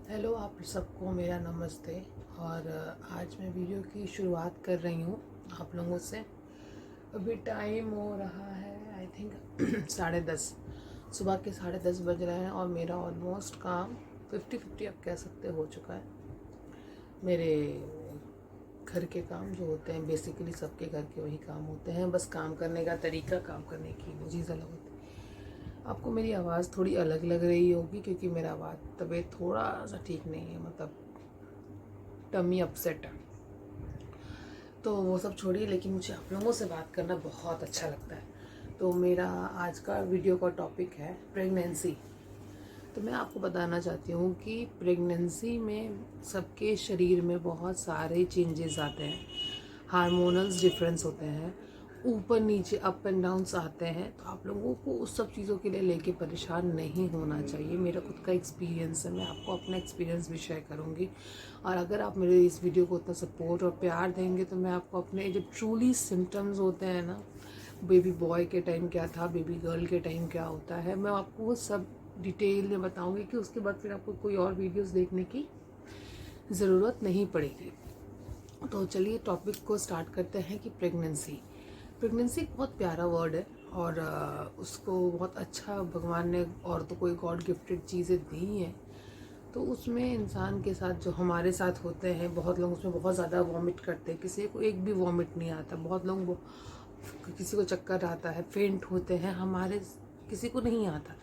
Hello आप सबको मेरा नमस्ते। और आज मैं वीडियो की शुरुआत कर रही हूँ आप लोगों से। अभी टाइम हो रहा है आई थिंक 10:30, सुबह के 10:30 बज रहे हैं और मेरा ऑलमोस्ट काम 50-50 आप कह सकते हो चुका है। मेरे घर के काम जो होते हैं बेसिकली सबके घर के वही काम होते हैं, बस काम करने का तरीका, काम करने की चीज़ अलग होती है। आपको मेरी आवाज़ थोड़ी अलग लग रही होगी क्योंकि मेरा तबीयत थोड़ा सा ठीक नहीं है, मतलब टमी अपसेट है। तो वो सब छोड़िए, लेकिन मुझे आप लोगों से बात करना बहुत अच्छा लगता है। तो मेरा आज का वीडियो का टॉपिक है प्रेगनेंसी। तो मैं आपको बताना चाहती हूँ कि प्रेगनेंसी में सबके शरीर में बहुत सारे चेंजेस आते हैं, हार्मोनल्स डिफरेंस होते हैं, ऊपर नीचे अप एंड डाउन्स आते हैं। तो आप लोगों को उस सब चीज़ों के लिए लेके परेशान नहीं होना चाहिए। मेरा खुद का एक्सपीरियंस है, मैं आपको अपना एक्सपीरियंस भी शेयर करूँगी। और अगर आप मेरे इस वीडियो को उतना सपोर्ट और प्यार देंगे तो मैं आपको अपने जो ट्रूली सिम्टम्स होते हैं ना, बेबी बॉय के टाइम क्या था, बेबी गर्ल के टाइम क्या होता है, मैं आपको वो सब डिटेल में बताऊंगी कि उसके बाद फिर आपको कोई और वीडियोस देखने की ज़रूरत नहीं पड़ेगी। तो चलिए टॉपिक को स्टार्ट करते हैं कि प्रेगनेंसी। प्रेगनेंसी एक बहुत प्यारा वर्ड है और उसको बहुत अच्छा भगवान ने औरतों को एक गॉड गिफ्टेड चीज़ें दी हैं। तो उसमें इंसान के साथ जो हमारे साथ होते हैं, बहुत लोग उसमें बहुत ज़्यादा वॉमिट करते हैं, किसी को एक भी वॉमिट नहीं आता, बहुत लोग वो किसी को चक्कर आता है, फेंट होते हैं, हमारे किसी को नहीं आता।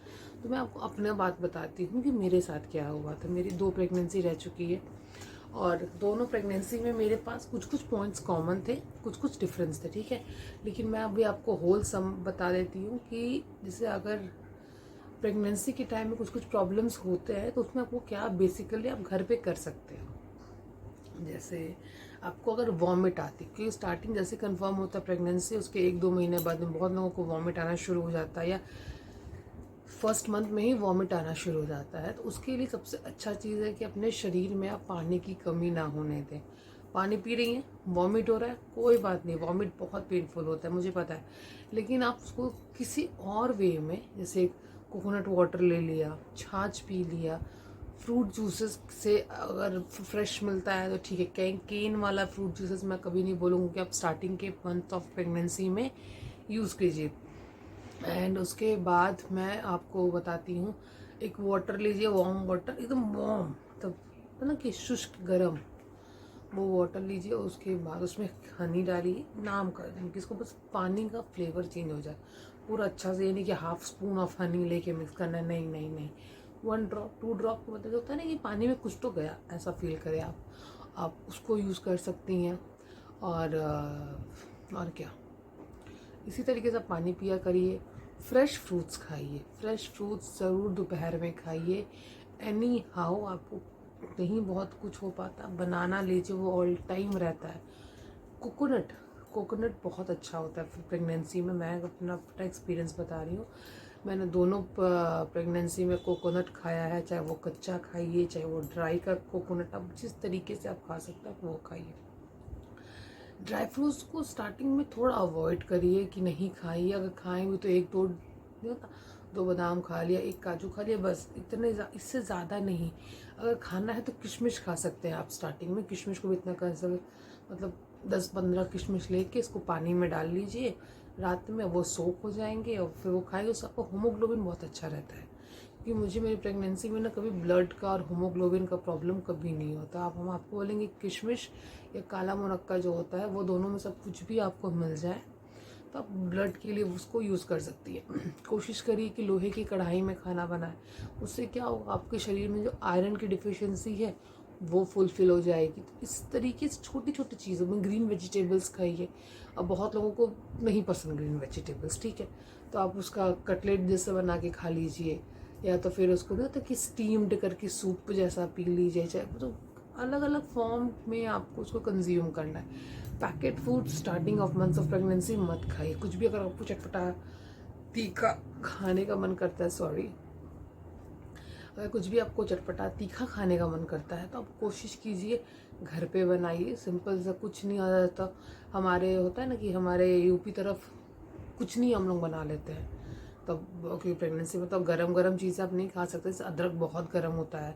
तो मैं आपको अपना बात बताती हूँ कि मेरे साथ क्या हुआ था। मेरी 2 प्रेगनेंसी रह चुकी है और दोनों प्रेगनेंसी में मेरे पास कुछ कुछ पॉइंट्स कॉमन थे, कुछ कुछ डिफरेंस थे, ठीक है। लेकिन मैं अभी आपको होल सम बता देती हूँ कि जैसे अगर प्रेगनेंसी के टाइम में कुछ कुछ प्रॉब्लम्स होते हैं तो उसमें आपको क्या बेसिकली आप घर पे कर सकते हो। जैसे आपको अगर वॉमिट आती, क्योंकि स्टार्टिंग जैसे कंफर्म होता है प्रेगनेंसी, उसके 1-2 महीने बाद में बहुत लोगों को वॉमिट आना शुरू हो जाता है, या फर्स्ट मंथ में ही वॉमिट आना शुरू हो जाता है। तो उसके लिए सबसे अच्छा चीज़ है कि अपने शरीर में आप पानी की कमी ना होने दें। पानी पी रही हैं, वॉमिट हो रहा है, कोई बात नहीं, वॉमिट बहुत पेनफुल होता है मुझे पता है, लेकिन आप उसको किसी और वे में, जैसे कोकोनट वाटर ले लिया, छाछ पी लिया, फ्रूट जूसेस से अगर फ्रेश मिलता है तो ठीक है। केन वाला फ्रूट जूसेस मैं कभी नहीं बोलूँगी कि आप स्टार्टिंग के मंथ ऑफ प्रेगनेंसी में यूज़ कीजिए। एंड उसके बाद मैं आपको बताती हूँ, एक वाटर लीजिए, वार्म वाटर, एकदम वार्म, मतलब है ना कि शुष्क गर्म, वो वाटर लीजिए। उसके बाद उसमें हनी डालिए, नाम कर दें कि इसको बस पानी का फ्लेवर चेंज हो जाए पूरा अच्छा से, यानी कि हाफ स्पून ऑफ हनी लेके मिक्स करना है, नहीं नहीं नहीं, 1 ड्रॉप 2 ड्रॉप को मतलब होता है ना कि पानी में कुछ तो गया, ऐसा फील करें आप उसको यूज़ कर सकती हैं। और क्या, इसी तरीके से आप पानी पिया करिए। फ्रेश फ्रूट्स खाइए, फ्रेश फ्रूट्स ज़रूर दोपहर में खाइए। एनी हाउ आपको नहीं बहुत कुछ हो पाता, बनाना लीजिए, वो ऑल टाइम रहता है। कोकोनट, कोकोनट बहुत अच्छा होता है प्रेगनेंसी में, मैं अपना एक्सपीरियंस बता रही हूँ। मैंने दोनों प्रेगनेंसी में कोकोनट खाया है, चाहे वो कच्चा खाइए चाहे वो ड्राई का कोकोनट, आप जिस तरीके से आप खा सकते हैं आप वो खाइए। ड्राई फ्रूट्स को स्टार्टिंग में थोड़ा अवॉइड करिए कि नहीं खाइए, अगर खाएं भी तो 1-2 नहीं होता, 2 बादाम खा लिया, 1 काजू खा लिया, बस इतने इससे ज़्यादा नहीं। अगर खाना है तो किशमिश खा सकते हैं आप स्टार्टिंग में, किशमिश को भी इतना कर सकते, मतलब 10-15 किशमिश लेके इसको पानी में डाल लीजिए, रात में वो सोक हो जाएंगे और फिर वो खाएंगे, उससे आपका होमोग्लोबिन बहुत अच्छा रहता है। कि मुझे मेरी प्रेगनेंसी में ना कभी ब्लड का और होमोग्लोबिन का प्रॉब्लम कभी नहीं होता। आप हम आपको बोलेंगे किशमिश या काला मुनक्का जो होता है, वो दोनों में सब कुछ भी आपको मिल जाए तो आप ब्लड के लिए उसको यूज़ कर सकती है। कोशिश करिए कि लोहे की कढ़ाई में खाना बनाए, उससे क्या होगा, आपके शरीर में जो आयरन की डिफिशियंसी है वो फुलफिल हो जाएगी। तो इस तरीके से छोटी छोटी चीज़ों में, ग्रीन वेजिटेबल्स खाइए। अब बहुत लोगों को नहीं पसंद ग्रीन वेजिटेबल्स, ठीक है, तो आप उसका कटलेट जैसे बना के खा लीजिए, या तो फिर उसको ना तो कि स्टीम्ड करके सूप जैसा पी लीजिए, चाहे तो अलग अलग फॉर्म में आपको उसको कंज्यूम करना है। Packet food starting of months of pregnancy मत खाइए। कुछ भी अगर आपको चटपटा तीखा खाने का मन करता है, सॉरी, अगर कुछ भी आपको चटपटा तीखा खाने का मन करता है तो आप कोशिश कीजिए घर पे बनाइए। सिंपल सा, कुछ नहीं आ जाता, हमारे होता है ना कि हमारे यूपी तरफ कुछ नहीं हम लोग बना लेते हैं। तब क्योंकि प्रेगनेंसी में तो गरम गरम चीज़ें आप नहीं खा सकते, जैसे अदरक बहुत गर्म होता है,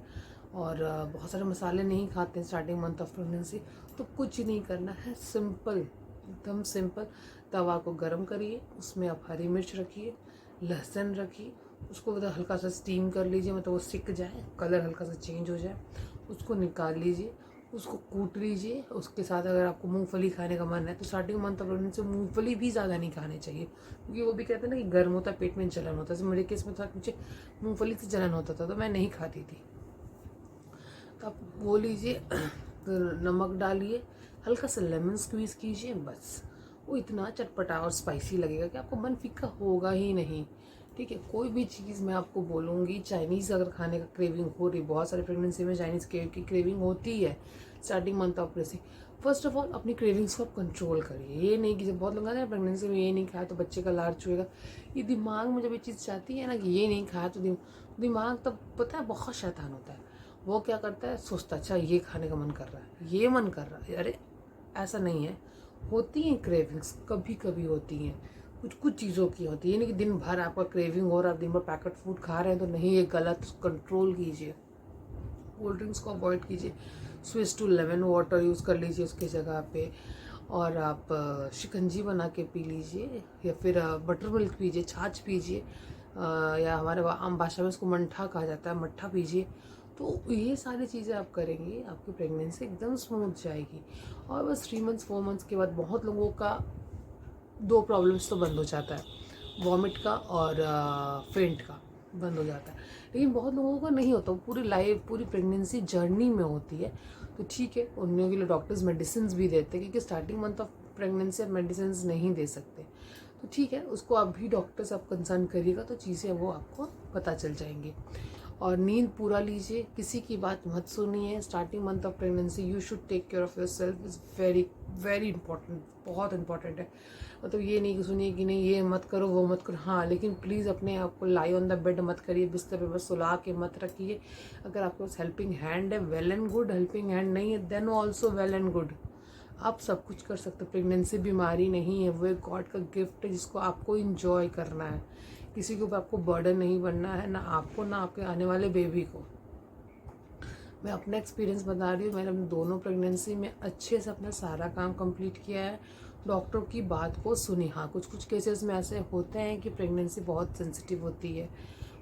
और बहुत सारे मसाले नहीं खाते हैं स्टार्टिंग मंथ ऑफ प्रेगनेंसी, तो कुछ नहीं करना है, सिंपल, एकदम सिंपल। तवा को गर्म करिए, उसमें आप हरी मिर्च रखिए, लहसुन रखिए, उसको मतलब हल्का सा स्टीम कर लीजिए, मतलब वो सिक जाए, कलर हल्का सा चेंज हो जाए, उसको निकाल लीजिए, उसको कूट लीजिए। उसके साथ अगर आपको मूंगफली खाने का मन है तो स्टार्टिंग मंथ ऑफ प्रेगनेंसी में मूंगफली भी ज़्यादा नहीं खाने चाहिए, क्योंकि वो भी कहते हैं ना कि गर्म होता है, पेट में जलन होता है। जैसे मेरे केस में था, मुझे मूंगफली से जलन होता था तो मैं नहीं खाती थी। तो आप वो लीजिए, तो नमक डालिए, हल्का सा लेमन स्क्वीज़ कीजिए, बस वो इतना चटपटा और स्पाइसी लगेगा कि आपको मन फीका होगा ही नहीं। ठीक है, कोई भी चीज़ मैं आपको बोलूँगी, चाइनीज़ अगर खाने का क्रेविंग हो रही, बहुत सारी प्रेगनेंसी में चाइनीज़ की क्रेविंग होती है starting month of pregnancy. First of all अपनी क्रेविंग्स को आप कंट्रोल करिए। ये नहीं कि जब बहुत लोग कहते हैं प्रेगनेंसी में ये नहीं खाया तो बच्चे का लार छुएगा, ये दिमाग में जब ये चीज़ चाहती है ना कि ये नहीं खाया तो दिमाग तब पता है बहुत शैतान होता है। वो क्या करता है, सोचता अच्छा ये खाने का मन कर रहा है, ये मन कर रहा है, अरे ऐसा नहीं है। होती हैं क्रेविंग्स, कभी कभी होती हैं, कुछ कुछ चीज़ों की होती है। ये नहीं कि दिन भर आपका क्रेविंग हो रहा है, आप दिन भर पैकेट फूड खा रहे हैं, तो नहीं, ये गलत, कंट्रोल कीजिए। कोल्ड ड्रिंक्स को अवॉइड कीजिए, switch to lemon water use कर लीजिए उसकी जगह पे, और आप शिकंजी बना के पी लीजिए, या फिर बटर मिल्क पीजिए, छाछ पीजिए, या हमारे आम भाषा में इसको मंठा कहा जाता है, मट्ठा पीजिए। तो ये सारी चीज़ें आप करेंगे, आपकी प्रेगनेंसी एकदम स्मूथ जाएगी। और बस 3 मंथ्स 4 मंथ्स के बाद बहुत लोगों का 2 प्रॉब्लम्स तो बंद हो जाता है, वॉमिट का और फेंट का बंद हो जाता है। लेकिन बहुत लोगों का नहीं होता, वो पूरी लाइफ, पूरी प्रेगनेंसी जर्नी में होती है। तो ठीक है, उन लोगों के लिए डॉक्टर्स मेडिसिन भी देते हैं, क्योंकि स्टार्टिंग मंथ ऑफ प्रेगनेंसी आप मेडिसिन नहीं दे सकते। तो ठीक है, उसको आप भी डॉक्टर से आप कंसल्ट करिएगा तो चीज़ें वो आपको पता चल जाएंगी। और नींद पूरा लीजिए, किसी की बात मत सुनिए। Starting month of pregnancy you should take care of your self, is very very important, बहुत इंपॉर्टेंट है। मतलब ये नहीं कि सुनिए कि नहीं ये मत करो वो मत करो, हाँ, लेकिन प्लीज़ अपने आप को लाई ऑन द बेड मत करिए, बिस्तर पे बस सुला के मत रखिए। अगर आपके पास हेल्पिंग हैंड है, well and good, helping hand नहीं है then also well and good. आप सब कुछ कर सकते हो। प्रेगनेंसी बीमारी नहीं है, वो एक गॉड का गिफ्ट है जिसको आपको इंजॉय करना है। किसी के ऊपर आपको बर्डन नहीं बनना है, ना आपको ना आपके आने वाले बेबी को। मैं अपना एक्सपीरियंस बता रही हूँ, मैंने अपने दोनों प्रेगनेंसी में अच्छे से अपना सारा काम कंप्लीट किया है, डॉक्टर की बात को सुनी। हाँ, कुछ कुछ केसेस में ऐसे होते हैं कि प्रेगनेंसी बहुत सेंसिटिव होती है,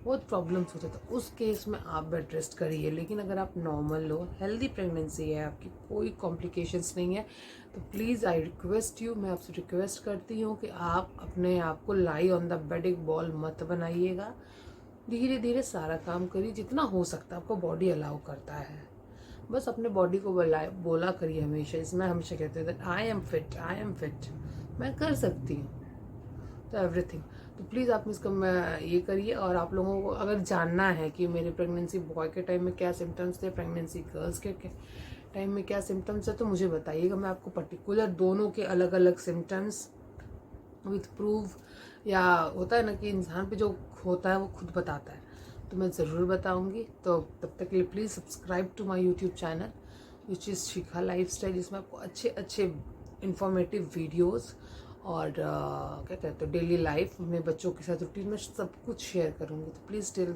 बहुत प्रॉब्लम्स होते हैं, तो उस केस में आप बेड रेस्ट करिए। लेकिन अगर आप नॉर्मल हो, हेल्दी प्रेगनेंसी है, आपकी कोई कॉम्प्लिकेशंस नहीं है, तो प्लीज़ आई रिक्वेस्ट यू, मैं आपसे रिक्वेस्ट करती हूँ कि आप अपने आप को लाई ऑन द बेड एक बॉल मत बनाइएगा। धीरे धीरे सारा काम करिए, जितना हो सकता है आपको बॉडी अलाउ करता है। बस अपने बॉडी को बोला करिए हमेशा, इसमें हमेशा कहते हैं I am fit, I am fit, मैं कर सकती हूँ, तो एवरीथिंग। तो प्लीज़ आप इसका ये करिए। और आप लोगों को अगर जानना है कि मेरे प्रेगनेंसी बॉय के टाइम में क्या सिम्टम्स थे, प्रेगनेंसी गर्ल्स के टाइम में क्या सिम्टम्स है, तो मुझे बताइएगा। मैं आपको पर्टिकुलर दोनों के अलग अलग सिम्टम्स विथ प्रूफ, या होता है ना कि इंसान पे जो होता है वो खुद बताता है, तो मैं ज़रूर बताऊंगी। तो तब तक के लिए please subscribe to my YouTube channel which is Shikha lifestyle, जिसमें आपको अच्छे अच्छे इंफॉर्मेटिव वीडियोस और क्या कहते हैं डेली लाइफ में बच्चों के साथ रूटीन में सब कुछ शेयर करूँगी। तो प्लीज़ टिल